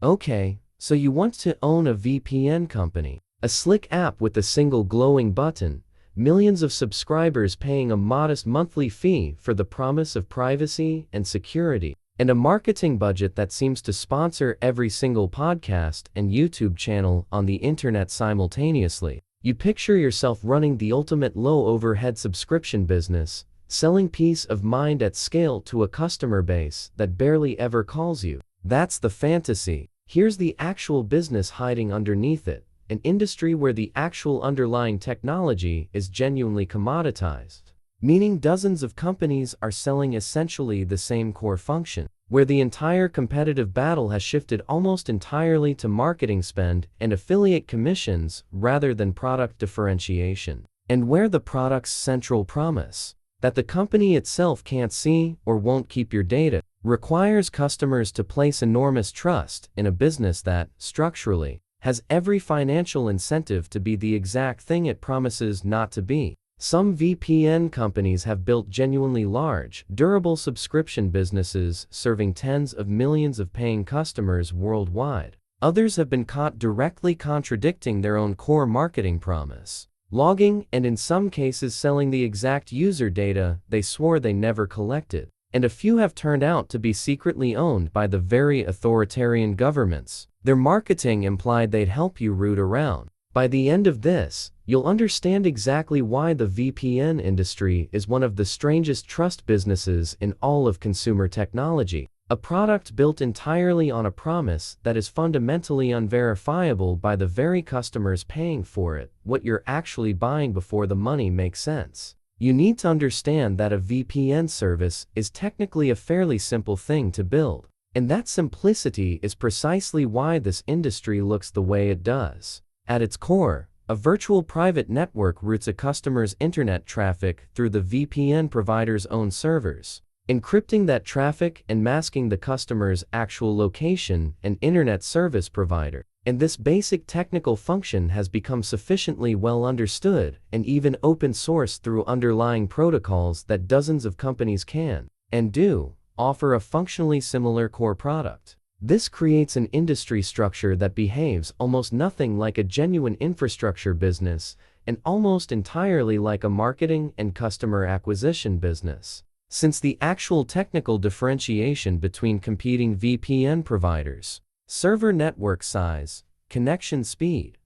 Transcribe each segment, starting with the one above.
Okay, so you want to own a VPN company, a slick app with a single glowing button, millions of subscribers paying a modest monthly fee for the promise of privacy and security, and a marketing budget that seems to sponsor every single podcast and YouTube channel on the internet simultaneously. You picture yourself running the ultimate low-overhead subscription business, selling peace of mind at scale to a customer base that barely ever calls you. That's the fantasy. Here's the actual business hiding underneath it, an industry where the actual underlying technology is genuinely commoditized, meaning dozens of companies are selling essentially the same core function, where the entire competitive battle has shifted almost entirely to marketing spend and affiliate commissions rather than product differentiation, and where the product's central promise, that the company itself can't see or won't keep your data, requires customers to place enormous trust in a business that, structurally, has every financial incentive to be the exact thing it promises not to be. Some VPN companies have built genuinely large, durable subscription businesses serving tens of millions of paying customers worldwide. Others have been caught directly contradicting their own core marketing promise, logging and in some cases selling the exact user data they swore they never collected. And a few have turned out to be secretly owned by the very authoritarian governments. Their marketing implied they'd help you root around. By the end of this, you'll understand exactly why the VPN industry is one of the strangest trust businesses in all of consumer technology. A product built entirely on a promise that is fundamentally unverifiable by the very customers paying for it, what you're actually buying before the money makes sense. You need to understand that a VPN service is technically a fairly simple thing to build, and that simplicity is precisely why this industry looks the way it does. At its core, a virtual private network routes a customer's internet traffic through the VPN provider's own servers, encrypting that traffic and masking the customer's actual location and internet service provider. And this basic technical function has become sufficiently well understood and even open source through underlying protocols that dozens of companies can, and do, offer a functionally similar core product. This creates an industry structure that behaves almost nothing like a genuine infrastructure business and almost entirely like a marketing and customer acquisition business. Since the actual technical differentiation between competing VPN providers, server network size, connection speed,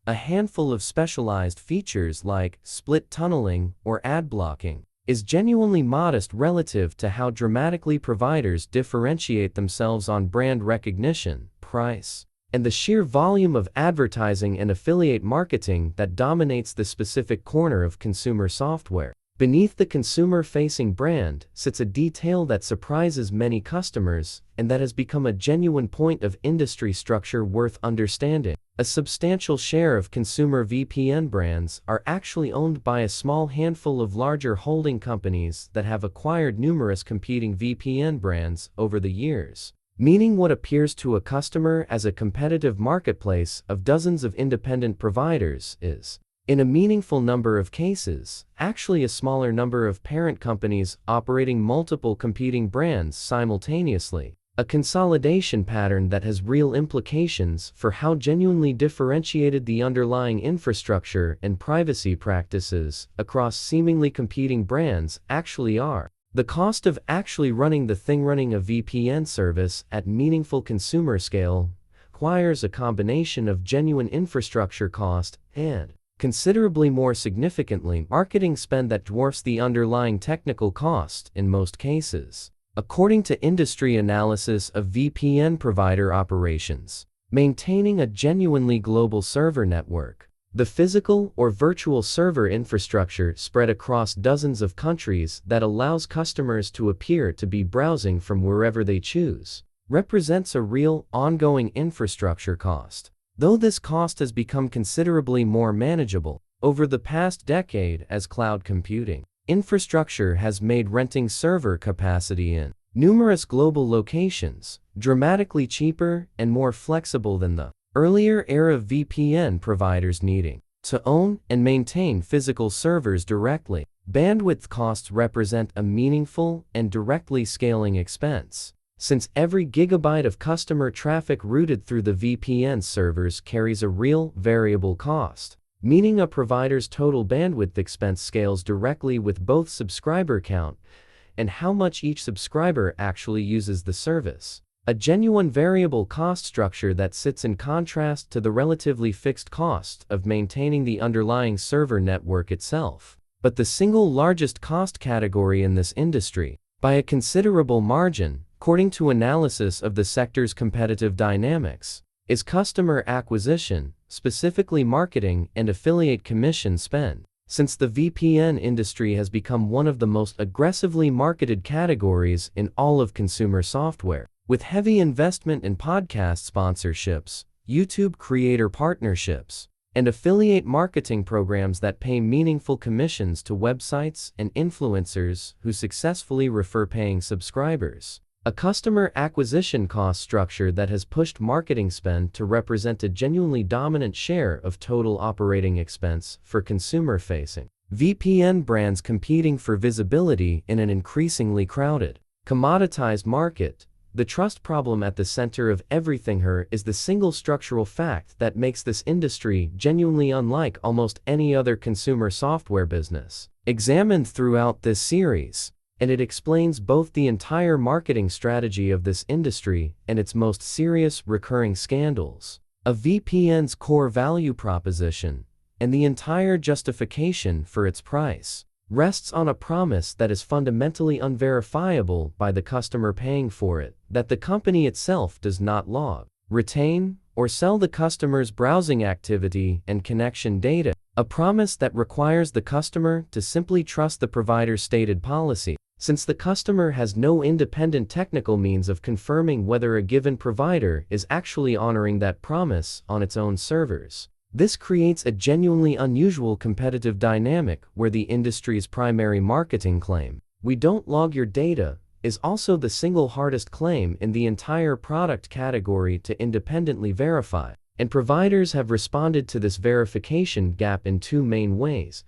a handful of specialized features like split tunneling or ad blocking, is genuinely modest relative to how dramatically providers differentiate themselves on brand recognition, price, and the sheer volume of advertising and affiliate marketing that dominates the specific corner of consumer software. Beneath the consumer-facing brand sits a detail that surprises many customers and that has become a genuine point of industry structure worth understanding. A substantial share of consumer VPN brands are actually owned by a small handful of larger holding companies that have acquired numerous competing VPN brands over the years, meaning what appears to a customer as a competitive marketplace of dozens of independent providers is, in a meaningful number of cases, actually a smaller number of parent companies operating multiple competing brands simultaneously, a consolidation pattern that has real implications for how genuinely differentiated the underlying infrastructure and privacy practices across seemingly competing brands actually are. The cost of actually running a VPN service at meaningful consumer scale requires a combination of genuine infrastructure cost and, considerably more significantly, marketing spend that dwarfs the underlying technical cost in most cases. According to industry analysis of VPN provider operations, maintaining a genuinely global server network, the physical or virtual server infrastructure spread across dozens of countries that allows customers to appear to be browsing from wherever they choose, represents a real, ongoing infrastructure cost. Though this cost has become considerably more manageable over the past decade as cloud computing infrastructure has made renting server capacity in numerous global locations dramatically cheaper and more flexible than the earlier era of VPN providers needing to own and maintain physical servers directly. Bandwidth costs represent a meaningful and directly scaling expense. since every gigabyte of customer traffic routed through the VPN servers carries a real, variable cost, meaning a provider's total bandwidth expense scales directly with both subscriber count and how much each subscriber actually uses the service. A genuine variable cost structure that sits in contrast to the relatively fixed cost of maintaining the underlying server network itself. But the single largest cost category in this industry, by a considerable margin, according to analysis of the sector's competitive dynamics, is customer acquisition, specifically marketing and affiliate commission spend. Since the VPN industry has become one of the most aggressively marketed categories in all of consumer software, with heavy investment in podcast sponsorships, YouTube creator partnerships, and affiliate marketing programs that pay meaningful commissions to websites and influencers who successfully refer paying subscribers. A customer acquisition cost structure that has pushed marketing spend to represent a genuinely dominant share of total operating expense for consumer-facing VPN brands competing for visibility in an increasingly crowded, commoditized market. The trust problem at the center of everything here is the single structural fact that makes this industry genuinely unlike almost any other consumer software business examined throughout this series. And it explains both the entire marketing strategy of this industry and its most serious recurring scandals. A VPN's core value proposition, and the entire justification for its price, rests on a promise that is fundamentally unverifiable by the customer paying for it, that the company itself does not log, retain, or sell the customer's browsing activity and connection data. A promise that requires the customer to simply trust the provider's stated policy, since the customer has no independent technical means of confirming whether a given provider is actually honoring that promise on its own servers. This creates a genuinely unusual competitive dynamic where the industry's primary marketing claim, "We don't log your data," is also the single hardest claim in the entire product category to independently verify. And providers have responded to this verification gap in two main ways.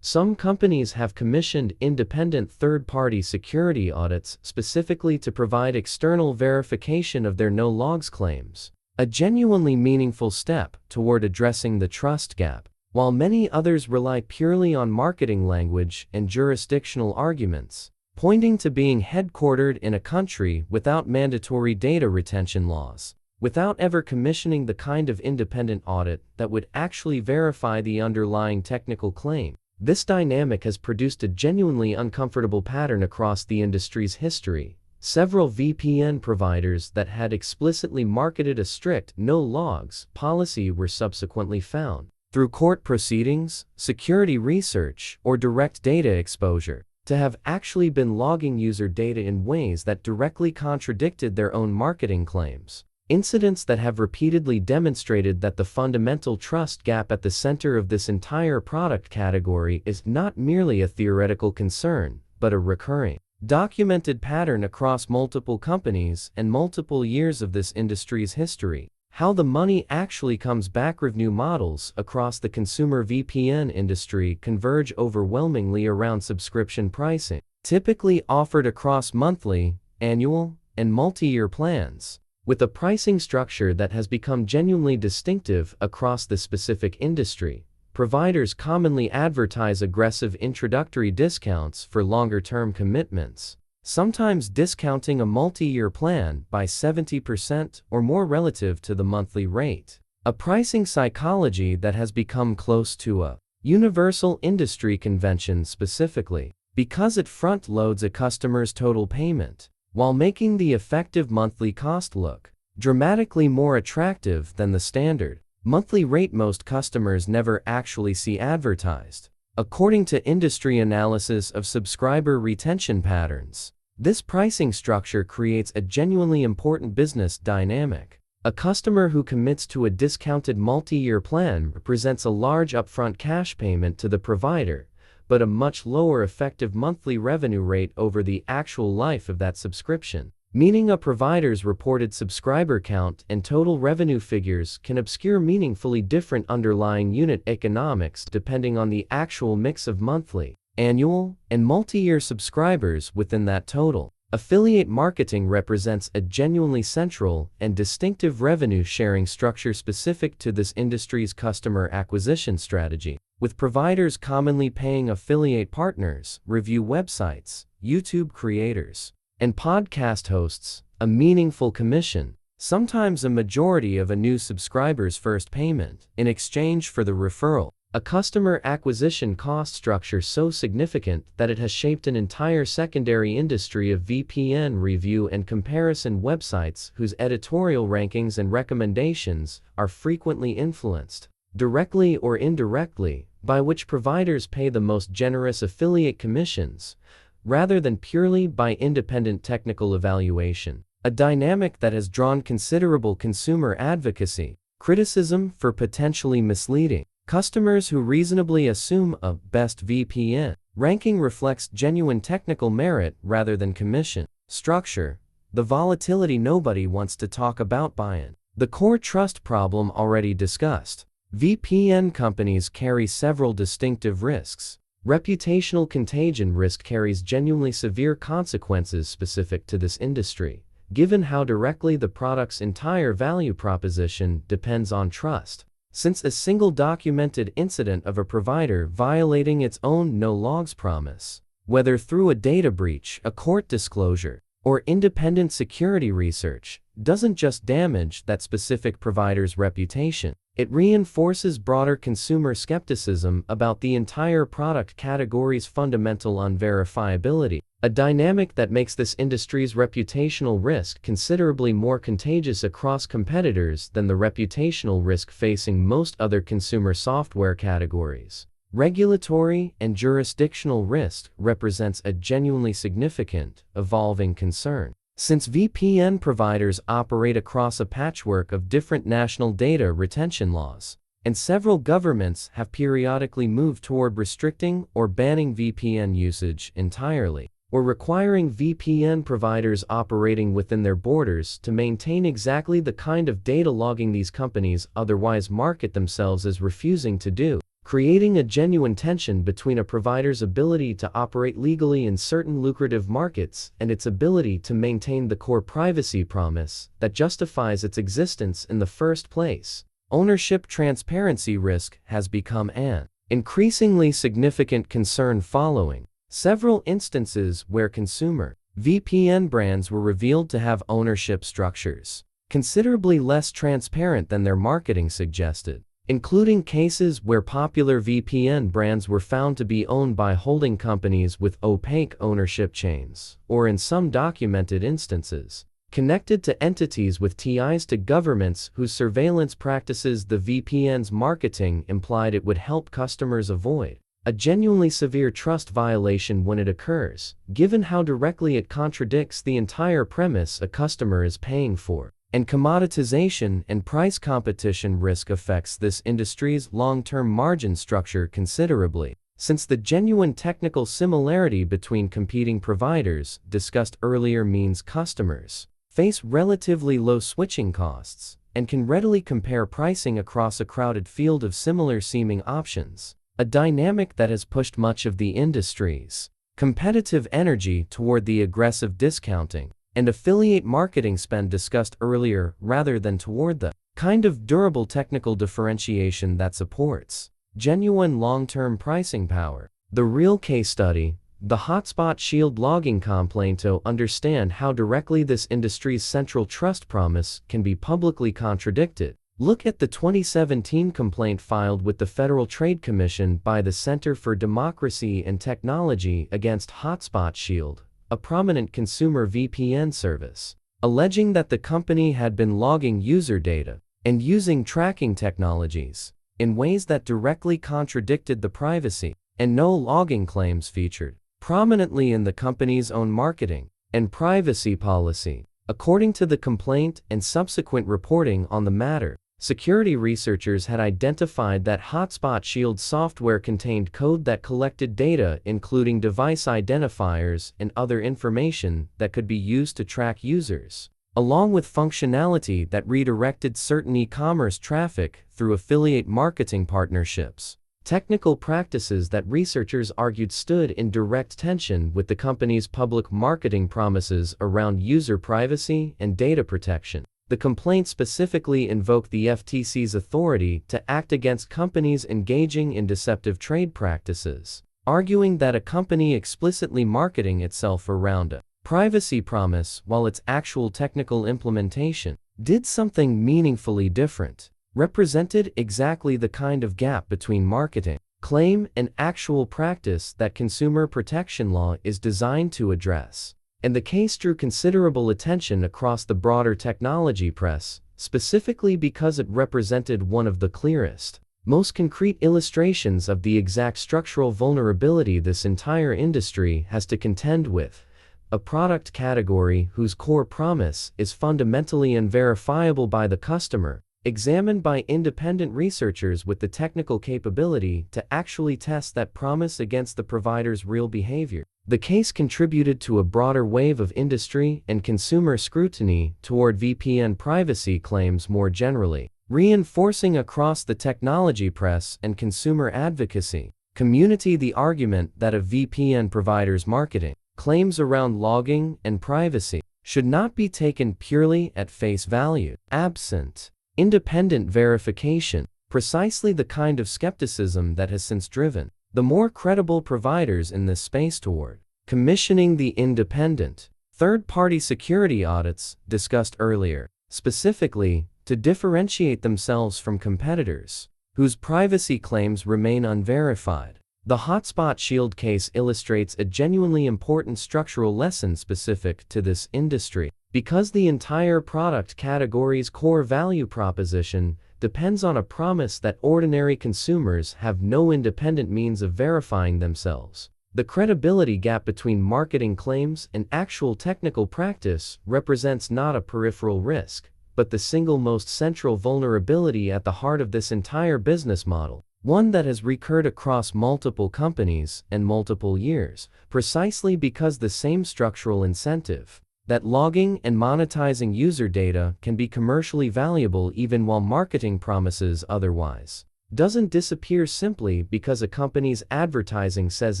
Some companies have commissioned independent third-party security audits specifically to provide external verification of their no-logs claims, a genuinely meaningful step toward addressing the trust gap, while many others rely purely on marketing language and jurisdictional arguments, pointing to being headquartered in a country without mandatory data retention laws, without ever commissioning the kind of independent audit that would actually verify the underlying technical claim. This dynamic has produced a genuinely uncomfortable pattern across the industry's history. Several VPN providers that had explicitly marketed a strict no-logs policy were subsequently found, through court proceedings, security research, or direct data exposure, to have actually been logging user data in ways that directly contradicted their own marketing claims. Incidents that have repeatedly demonstrated that the fundamental trust gap at the center of this entire product category is not merely a theoretical concern, but a recurring, documented pattern across multiple companies and multiple years of this industry's history. How the money actually comes back. Revenue models across the consumer VPN industry converge overwhelmingly around subscription pricing, typically offered across monthly, annual, and multi-year plans, with a pricing structure that has become genuinely distinctive across the specific industry. Providers commonly advertise aggressive introductory discounts for longer-term commitments, sometimes discounting a multi-year plan by 70% or more relative to the monthly rate. A pricing psychology that has become close to a universal industry convention specifically because it front-loads a customer's total payment, while making the effective monthly cost look dramatically more attractive than the standard monthly rate most customers never actually see advertised. According to industry analysis of subscriber retention patterns, this pricing structure creates a genuinely important business dynamic. A customer who commits to a discounted multi-year plan represents a large upfront cash payment to the provider, but a much lower effective monthly revenue rate over the actual life of that subscription, meaning a provider's reported subscriber count and total revenue figures can obscure meaningfully different underlying unit economics depending on the actual mix of monthly, annual, and multi-year subscribers within that total. Affiliate marketing represents a genuinely central and distinctive revenue-sharing structure specific to this industry's customer acquisition strategy, with providers commonly paying affiliate partners, review websites, YouTube creators, and podcast hosts a meaningful commission, sometimes a majority of a new subscriber's first payment, in exchange for the referral. A customer acquisition cost structure so significant that it has shaped an entire secondary industry of VPN review and comparison websites whose editorial rankings and recommendations are frequently influenced, directly or indirectly, by which providers pay the most generous affiliate commissions, rather than purely by independent technical evaluation. A dynamic that has drawn considerable consumer advocacy, criticism for potentially misleading customers who reasonably assume a best VPN ranking reflects genuine technical merit rather than commission structure, the volatility nobody wants to talk about buy-in, the core trust problem already discussed. VPN companies carry several distinctive risks. Reputational contagion risk carries genuinely severe consequences specific to this industry, given how directly the product's entire value proposition depends on trust. Since a single documented incident of a provider violating its own no-logs promise, whether through a data breach, a court disclosure, or independent security research, doesn't just damage that specific provider's reputation, it reinforces broader consumer skepticism about the entire product category's fundamental unverifiability, a dynamic that makes this industry's reputational risk considerably more contagious across competitors than the reputational risk facing most other consumer software categories. Regulatory and jurisdictional risk represents a genuinely significant, evolving concern. Since VPN providers operate across a patchwork of different national data retention laws, and several governments have periodically moved toward restricting or banning VPN usage entirely, or requiring VPN providers operating within their borders to maintain exactly the kind of data logging these companies otherwise market themselves as refusing to do, creating a genuine tension between a provider's ability to operate legally in certain lucrative markets and its ability to maintain the core privacy promise that justifies its existence in the first place. Ownership transparency risk has become an increasingly significant concern following several instances where consumer VPN brands were revealed to have ownership structures considerably less transparent than their marketing suggested, including cases where popular VPN brands were found to be owned by holding companies with opaque ownership chains, or in some documented instances, connected to entities with ties to governments whose surveillance practices the VPN's marketing implied it would help customers avoid. A genuinely severe trust violation when it occurs, given how directly it contradicts the entire premise a customer is paying for. And commoditization and price competition risk affects this industry's long-term margin structure considerably, since the genuine technical similarity between competing providers discussed earlier means customers face relatively low switching costs and can readily compare pricing across a crowded field of similar-seeming options, a dynamic that has pushed much of the industry's competitive energy toward the aggressive discounting and affiliate marketing spend discussed earlier rather than toward the kind of durable technical differentiation that supports genuine long-term pricing power. The real case study, the Hotspot Shield logging complaint, to understand how directly this industry's central trust promise can be publicly contradicted. Look at the 2017 complaint filed with the Federal Trade Commission by the Center for Democracy and Technology against Hotspot Shield, a prominent consumer VPN service, alleging that the company had been logging user data and using tracking technologies in ways that directly contradicted the privacy and no logging claims featured prominently in the company's own marketing and privacy policy. According to the complaint and subsequent reporting on the matter, security researchers had identified that Hotspot Shield software contained code that collected data including device identifiers and other information that could be used to track users, along with functionality that redirected certain e-commerce traffic through affiliate marketing partnerships. technical practices that researchers argued stood in direct tension with the company's public marketing promises around user privacy and data protection. The complaint specifically invoked the FTC's authority to act against companies engaging in deceptive trade practices, arguing that a company explicitly marketing itself around a privacy promise while its actual technical implementation did something meaningfully different, represented exactly the kind of gap between marketing claim and actual practice that consumer protection law is designed to address. And the case drew considerable attention across the broader technology press, specifically because it represented one of the clearest, most concrete illustrations of the exact structural vulnerability this entire industry has to contend with: a product category whose core promise is fundamentally unverifiable by the customer, examined by independent researchers with the technical capability to actually test that promise against the provider's real behavior. The case contributed to a broader wave of industry and consumer scrutiny toward VPN privacy claims more generally, reinforcing across the technology press and consumer advocacy community the argument that a VPN provider's marketing claims around logging and privacy should not be taken purely at face value, absent independent verification, precisely the kind of skepticism that has since driven the more credible providers in this space toward commissioning the independent, third-party security audits discussed earlier, specifically to differentiate themselves from competitors whose privacy claims remain unverified. The Hotspot Shield case illustrates a genuinely important structural lesson specific to this industry, because the entire product category's core value proposition depends on a promise that ordinary consumers have no independent means of verifying themselves. The credibility gap between marketing claims and actual technical practice represents not a peripheral risk, but the single most central vulnerability at the heart of this entire business model, one that has recurred across multiple companies and multiple years, precisely because the same structural incentive, that logging and monetizing user data can be commercially valuable even while marketing promises otherwise, doesn't disappear simply because a company's advertising says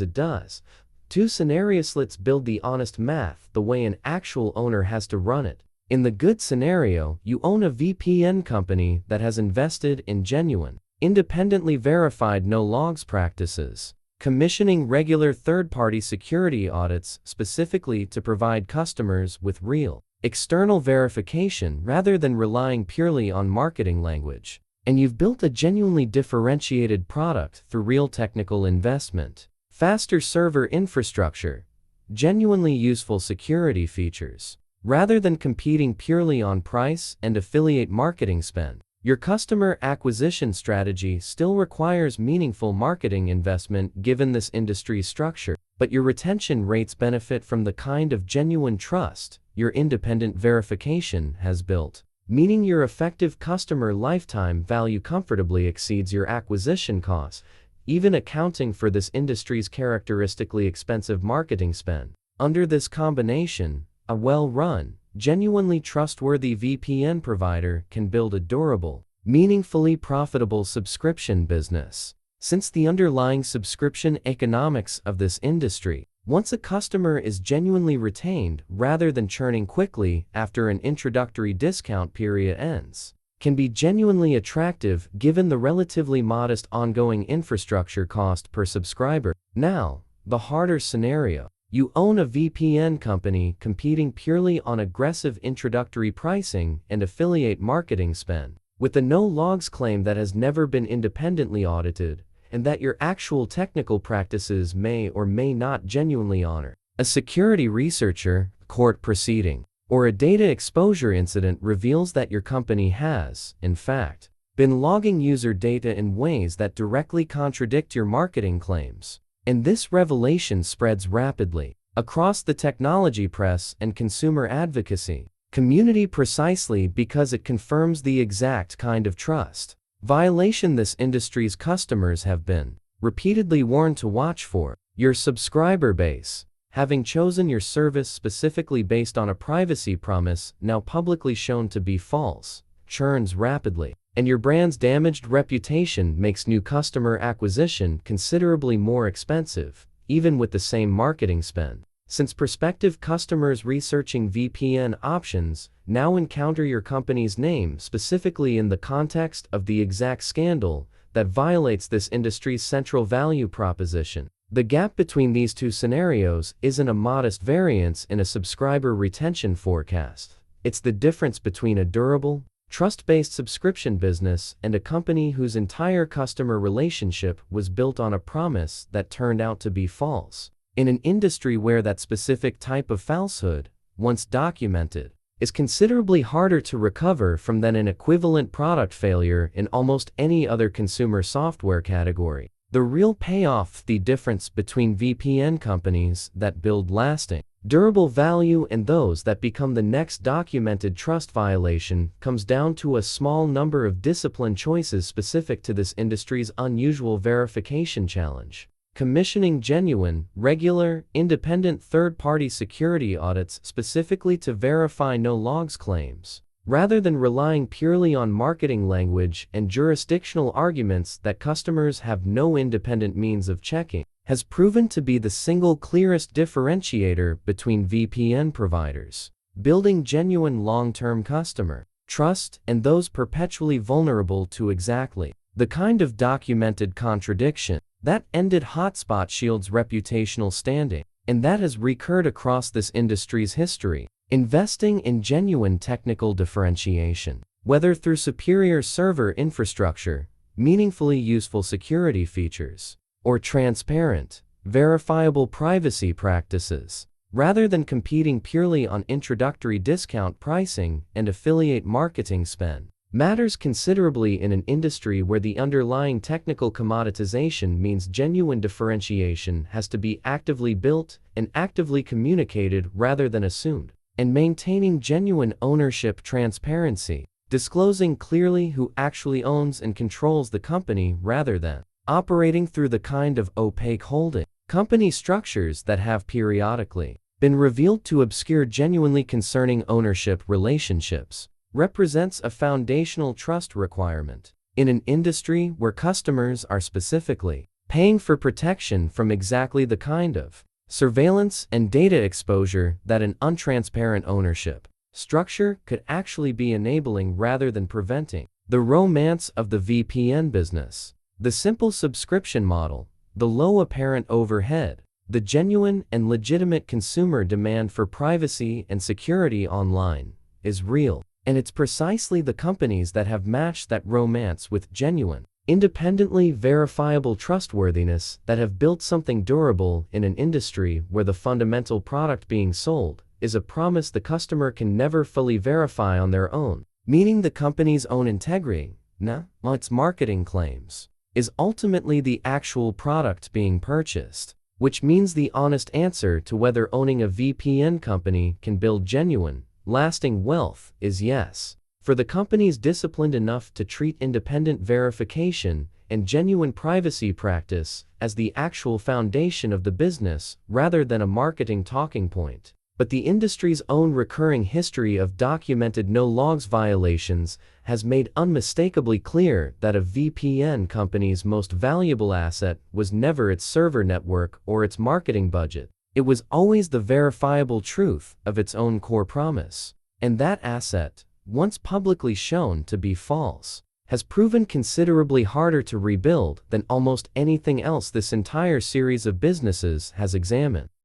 it does. Two scenarios: let's build the honest math the way an actual owner has to run it. In the good scenario, you own a VPN company that has invested in genuine, independently verified no-logs practices, commissioning regular third-party security audits specifically to provide customers with real, external verification rather than relying purely on marketing language. And you've built a genuinely differentiated product through real technical investment, faster server infrastructure, genuinely useful security features, rather than competing purely on price and affiliate marketing spend. Your customer acquisition strategy still requires meaningful marketing investment given this industry's structure, but your retention rates benefit from the kind of genuine trust your independent verification has built, meaning your effective customer lifetime value comfortably exceeds your acquisition costs, even accounting for this industry's characteristically expensive marketing spend. Under this combination, a well-run, genuinely trustworthy VPN provider can build a durable, meaningfully profitable subscription business. Since the underlying subscription economics of this industry, once a customer is genuinely retained rather than churning quickly after an introductory discount period ends, can be genuinely attractive given the relatively modest ongoing infrastructure cost per subscriber. Now, the harder scenario. You own a VPN company competing purely on aggressive introductory pricing and affiliate marketing spend, with a no-logs claim that has never been independently audited, and that your actual technical practices may or may not genuinely honor. A security researcher, court proceeding, or a data exposure incident reveals that your company has, in fact, been logging user data in ways that directly contradict your marketing claims. And this revelation spreads rapidly across the technology press and consumer advocacy community precisely because it confirms the exact kind of trust violation this industry's customers have been repeatedly warned to watch for. Your subscriber base, having chosen your service specifically based on a privacy promise now publicly shown to be false, churns rapidly. and your brand's damaged reputation makes new customer acquisition considerably more expensive, even with the same marketing spend. Since prospective customers researching VPN options now encounter your company's name specifically in the context of the exact scandal that violates this industry's central value proposition, the gap between these two scenarios isn't a modest variance in a subscriber retention forecast. It's the difference between a durable, trust-based subscription business and a company whose entire customer relationship was built on a promise that turned out to be false. In an industry where that specific type of falsehood, once documented, is considerably harder to recover from than an equivalent product failure in almost any other consumer software category, the real payoff, the difference between VPN companies that build lasting, durable value and those that become the next documented trust violation, comes down to a small number of discipline choices specific to this industry's unusual verification challenge. Commissioning genuine, regular, independent third-party security audits specifically to verify no-logs claims, rather than relying purely on marketing language and jurisdictional arguments that customers have no independent means of checking, has proven to be the single clearest differentiator between VPN providers, building genuine long-term customer trust, and those perpetually vulnerable to exactly the kind of documented contradiction that ended Hotspot Shield's reputational standing, and that has recurred across this industry's history. Investing in genuine technical differentiation, whether through superior server infrastructure, meaningfully useful security features, or transparent, verifiable privacy practices, rather than competing purely on introductory discount pricing and affiliate marketing spend, matters considerably in an industry where the underlying technical commoditization means genuine differentiation has to be actively built and actively communicated rather than assumed. And maintaining genuine ownership transparency, disclosing clearly who actually owns and controls the company rather than operating through the kind of opaque holding company structures that have periodically been revealed to obscure genuinely concerning ownership relationships, represents a foundational trust requirement. In an industry where customers are specifically paying for protection from exactly the kind of surveillance and data exposure that an untransparent ownership structure could actually be enabling rather than preventing. The romance of the VPN business, the simple subscription model, the low apparent overhead, the genuine and legitimate consumer demand for privacy and security online, is real. And it's precisely the companies that have matched that romance with genuine, independently verifiable trustworthiness that have built something durable in an industry where the fundamental product being sold is a promise the customer can never fully verify on their own, meaning the company's own integrity, its marketing claims, is ultimately the actual product being purchased, which means the honest answer to whether owning a VPN company can build genuine, lasting wealth is yes. For the companies disciplined enough to treat independent verification and genuine privacy practice as the actual foundation of the business rather than a marketing talking point. But the industry's own recurring history of documented no-logs violations has made unmistakably clear that a VPN company's most valuable asset was never its server network or its marketing budget. It was always the verifiable truth of its own core promise. And that asset, once publicly shown to be false, has proven considerably harder to rebuild than almost anything else this entire series of businesses has examined.